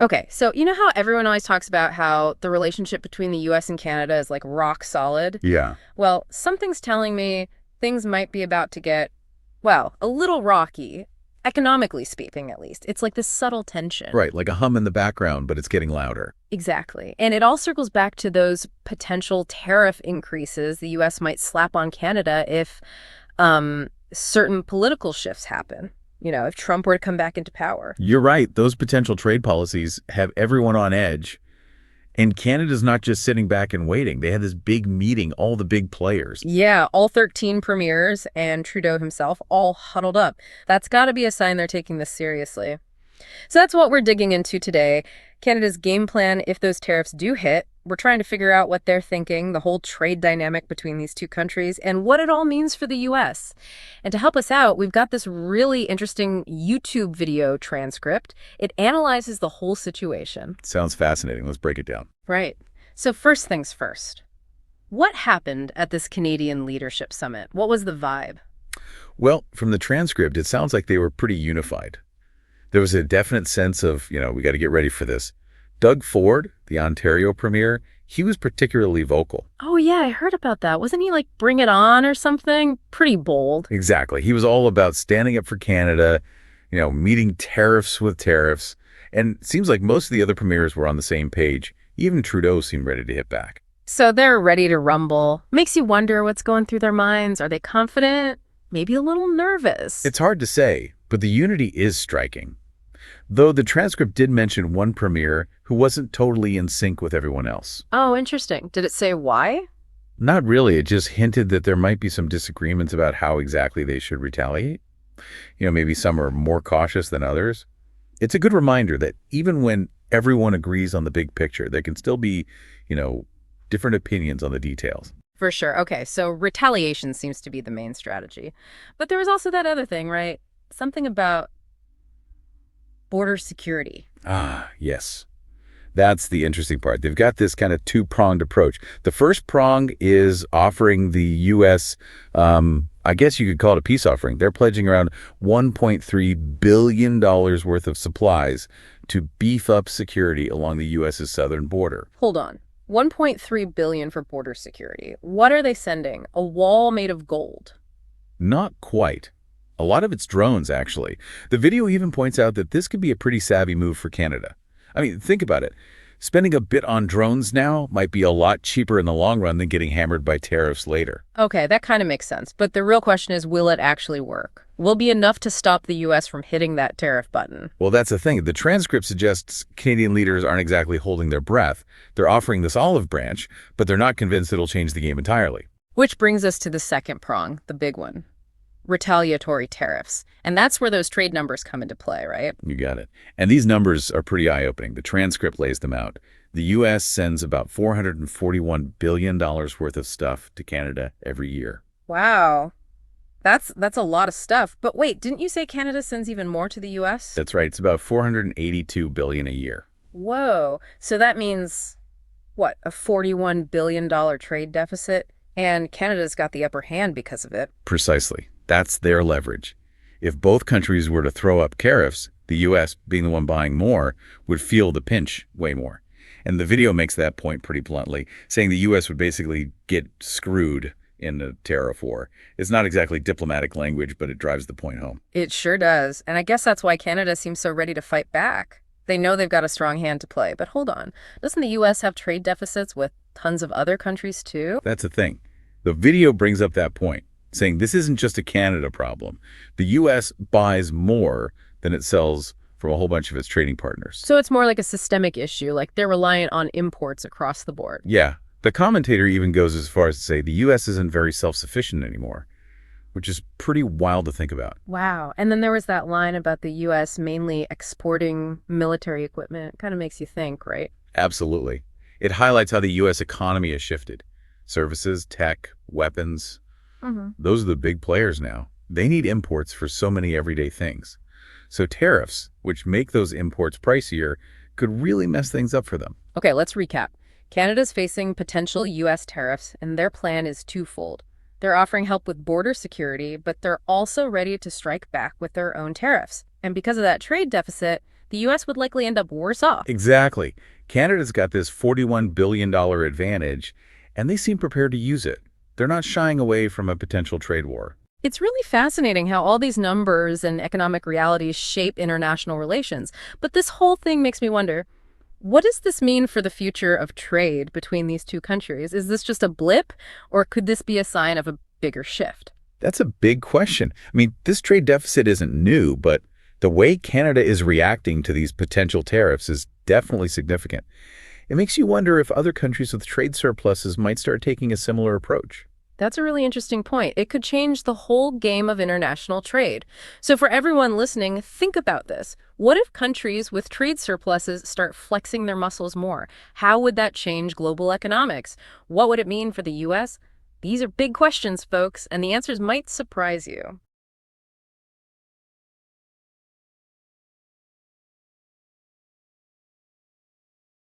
Okay, so you know how everyone always talks about how the relationship between the US and Canada is like rock solid? Yeah. Well, something's telling me things might be about to get, well, a little rocky, economically speaking, at least. It's like this subtle tension. Right, like a hum in the background, but it's getting louder. Exactly. And it all circles back to those potential tariff increases the US might slap on Canada if certain political shifts happen. If Trump were to come back into power. You're right. Those potential trade policies have everyone on edge. And Canada's not just sitting back and waiting. They had this big meeting, all the big players. Yeah, all 13 premiers and Trudeau himself all huddled up. That's got to be a sign they're taking this seriously. So that's what we're digging into today. Canada's game plan if those tariffs do hit. We're trying to figure out what they're thinking, the whole trade dynamic between these two countries, and what it all means for the U.S. And to help us out, we've got this really interesting YouTube video transcript. It analyzes the whole situation. Sounds fascinating. Let's break it down. Right. So first things first. What happened at this Canadian Leadership Summit? What was the vibe? Well, from the transcript, it sounds like they were pretty unified. There was a definite sense of, we got to get ready for this. Doug Ford, the Ontario premier, he was particularly vocal. Oh, yeah, I heard about that. Wasn't he like, bring it on or something? Pretty bold. Exactly. He was all about standing up for Canada, meeting tariffs with tariffs. And it seems like most of the other premiers were on the same page. Even Trudeau seemed ready to hit back. So they're ready to rumble. Makes you wonder what's going through their minds. Are they confident? Maybe a little nervous. It's hard to say, but the unity is striking. Though the transcript did mention one premier who wasn't totally in sync with everyone else. Oh, interesting. Did it say why? Not really. It just hinted that there might be some disagreements about how exactly they should retaliate. Maybe some are more cautious than others. It's a good reminder that even when everyone agrees on the big picture, there can still be, different opinions on the details. For sure. Okay, so retaliation seems to be the main strategy. But there was also that other thing, right? Something about border security. Ah, yes. That's the interesting part. They've got this kind of two-pronged approach. The first prong is offering the U.S., I guess you could call it a peace offering. They're pledging around $1.3 billion worth of supplies to beef up security along the U.S.'s southern border. Hold on. 1.3 billion for border security. What are they sending? A wall made of gold? Not quite. A lot of it's drones, actually. The video even points out that this could be a pretty savvy move for Canada. I mean, think about it. Spending a bit on drones now might be a lot cheaper in the long run than getting hammered by tariffs later. Okay, that kind of makes sense. But the real question is, will it actually work? Will it be enough to stop the U.S. from hitting that tariff button? Well, that's the thing. The transcript suggests Canadian leaders aren't exactly holding their breath. They're offering this olive branch, but they're not convinced it'll change the game entirely. Which brings us to the second prong, the big one. Retaliatory tariffs. And that's where those trade numbers come into play, right? You got it. And these numbers are pretty eye-opening. The transcript lays them out. The U.S. sends about $441 billion worth of stuff to Canada every year. Wow. That's a lot of stuff. But wait, didn't you say Canada sends even more to the U.S.? That's right. It's about $482 billion a year. Whoa. So that means, what, a $41 billion trade deficit? And Canada's got the upper hand because of it. Precisely. That's their leverage. If both countries were to throw up tariffs, the U.S., being the one buying more, would feel the pinch way more. And the video makes that point pretty bluntly, saying the U.S. would basically get screwed in the tariff war. It's not exactly diplomatic language, but it drives the point home. It sure does. And I guess that's why Canada seems so ready to fight back. They know they've got a strong hand to play. But hold on. Doesn't the U.S. have trade deficits with tons of other countries too? That's the thing. The video brings up that point, saying this isn't just a Canada problem. The U.S. buys more than it sells from a whole bunch of its trading partners. So it's more like a systemic issue, like they're reliant on imports across the board. Yeah. The commentator even goes as far as to say the U.S. isn't very self-sufficient anymore, which is pretty wild to think about. Wow. And then there was that line about the U.S. mainly exporting military equipment. It kind of makes you think, right? Absolutely. It highlights how the U.S. economy has shifted. Services, tech, weapons. Those are the big players now. They need imports for so many everyday things. So tariffs, which make those imports pricier, could really mess things up for them. Okay, let's recap. Canada's facing potential U.S. tariffs, and their plan is twofold. They're offering help with border security, but they're also ready to strike back with their own tariffs. And because of that trade deficit, the U.S. would likely end up worse off. Exactly. Canada's got this $41 billion advantage, and they seem prepared to use it. They're not shying away from a potential trade war. It's really fascinating how all these numbers and economic realities shape international relations. But this whole thing makes me wonder, what does this mean for the future of trade between these two countries? Is this just a blip, or could this be a sign of a bigger shift? That's a big question. I mean, this trade deficit isn't new, but the way Canada is reacting to these potential tariffs is definitely significant. It makes you wonder if other countries with trade surpluses might start taking a similar approach. That's a really interesting point. It could change the whole game of international trade. So for everyone listening, think about this. What if countries with trade surpluses start flexing their muscles more? How would that change global economics? What would it mean for the U.S.? These are big questions, folks, and the answers might surprise you.